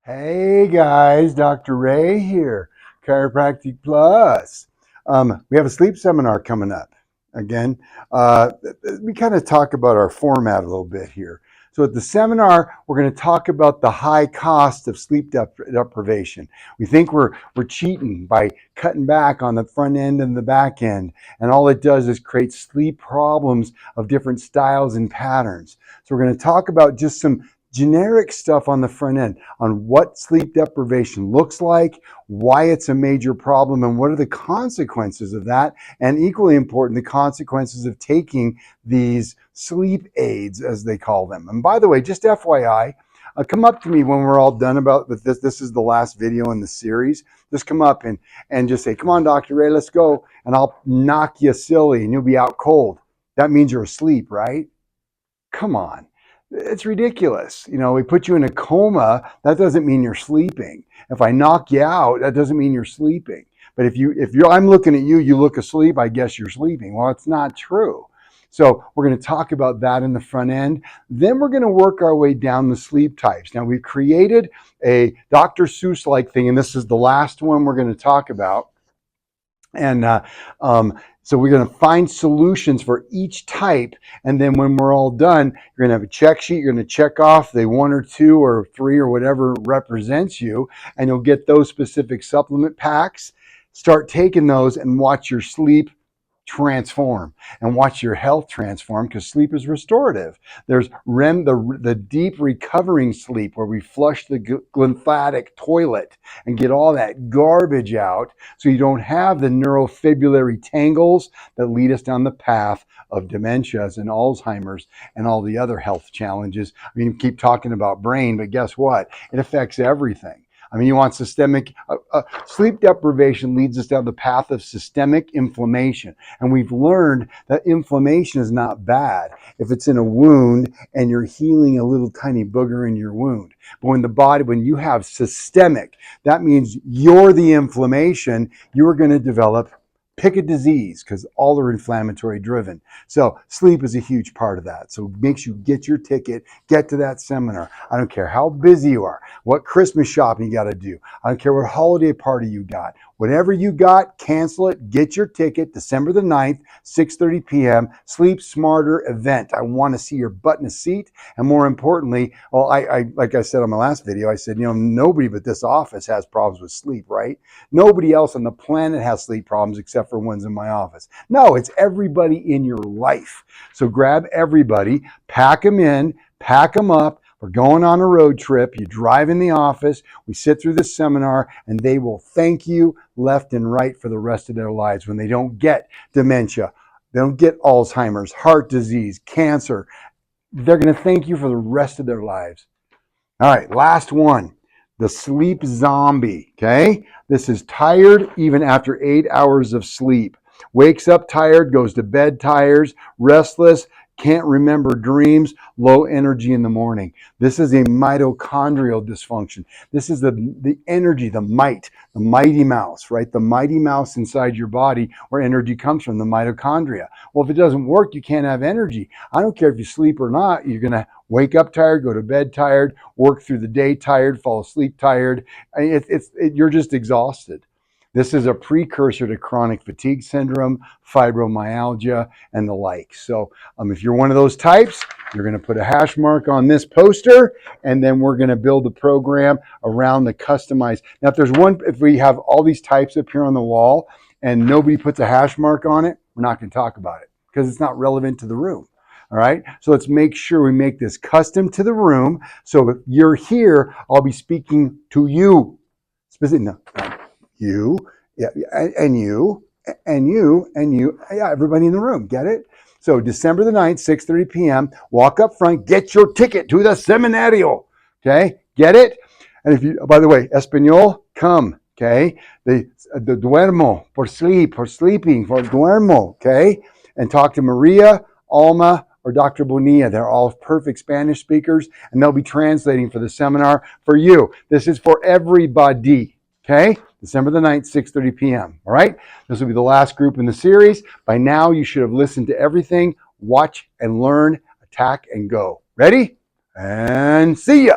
Hey guys, Dr. Ray here, Chiropractic Plus. We have a sleep seminar coming up. Again, we kind of talk about our format a little bit here. So at the seminar, we're going to talk about the high cost of sleep deprivation. We think we're cheating by cutting back on the front end and the back end, and all it does is create sleep problems of different styles and patterns. So we're going to talk about just some generic stuff on the front end on what sleep deprivation looks like, why it's a major problem, and what are the consequences of that, and equally important, the consequences of taking these sleep aids, as they call them. And by the way, just FYI, come up to me when we're all done with this. This is the last video in the series. Just come up and just say, come on, Dr. Ray, let's go. And I'll knock you silly and you'll be out cold. That means you're asleep, right? Come on. It's ridiculous. You know, we put you in a coma. That doesn't mean you're sleeping. If I knock you out, that doesn't mean you're sleeping. But I'm looking at you, you look asleep, I guess you're sleeping. Well, it's not true. So we're going to talk about that in the front end. Then we're going to work our way down the sleep types. Now we've created a Dr. Seuss-like thing, and this is the last one we're going to talk about. And so we're going to find solutions for each type. And then when we're all done, you're going to have a check sheet. You're going to check off the 1 or 2 or 3 or whatever represents you. And you'll get those specific supplement packs. Start taking those and watch your sleep transform and watch your health transform, because sleep is restorative. There's REM, the deep recovering sleep, where we flush the lymphatic toilet and get all that garbage out so you don't have the neurofibrillary tangles that lead us down the path of dementias and Alzheimer's and all the other health challenges. I mean, keep talking about brain, but guess what? It affects everything. I mean, you want systemic, sleep deprivation leads us down the path of systemic inflammation. And we've learned that inflammation is not bad if it's in a wound and you're healing a little tiny booger in your wound. But when you have systemic, that means you're the inflammation, you're going to develop, pick a disease, because all are inflammatory driven. So sleep is a huge part of that. So make sure you get your ticket, get to that seminar. I don't care how busy you are, what Christmas shopping you got to do. I don't care what holiday party you got. Whatever you got, cancel it, get your ticket, December the 9th, 6:30 p.m., Sleep Smarter event. I want to see your butt in a seat. And more importantly, well, I like I said on my last video, I said, nobody but this office has problems with sleep, right? Nobody else on the planet has sleep problems except for ones in my office. No, it's everybody in your life. So grab everybody, pack them in, pack them up. We're going on a road trip. You drive in the office. We sit through the seminar, and they will thank you left and right for the rest of their lives when they don't get dementia. They don't get Alzheimer's, heart disease, cancer. They're going to thank you for the rest of their lives. All right, last one. The sleep zombie, okay? This is tired even after 8 hours of sleep. Wakes up tired, goes to bed tired, restless, can't remember dreams, low energy in the morning. This is a mitochondrial dysfunction. This is the energy, the mighty mouse, right? The mighty mouse inside your body, where energy comes from, the mitochondria. Well, if it doesn't work, you can't have energy. I don't care if you sleep or not, you're going to wake up tired, go to bed tired, work through the day tired, fall asleep tired. You're just exhausted. This is a precursor to chronic fatigue syndrome, fibromyalgia, and the like. So if you're one of those types, you're going to put a hash mark on this poster, and then we're going to build a program around the customized. Now, if we have all these types up here on the wall and nobody puts a hash mark on it, we're not going to talk about it because it's not relevant to the room. All right. So let's make sure we make this custom to the room. So if you're here, I'll be speaking to you. No, you, yeah, and you, and you, and you, yeah, everybody in the room. Get it? So December the 9th, 6:30 p.m., walk up front, get your ticket to the seminario. Okay? Get it? And if you, by the way, Espanol, come. Okay? The duermo, for sleeping, for duermo. Okay? And talk to Maria, Alma, or Dr. Bonilla. They're all perfect Spanish speakers, and they'll be translating for the seminar for you. This is for everybody. Okay? December the 9th, 6:30 p.m. All right? This will be the last group in the series. By now, you should have listened to everything. Watch and learn, attack and go. Ready? And see ya.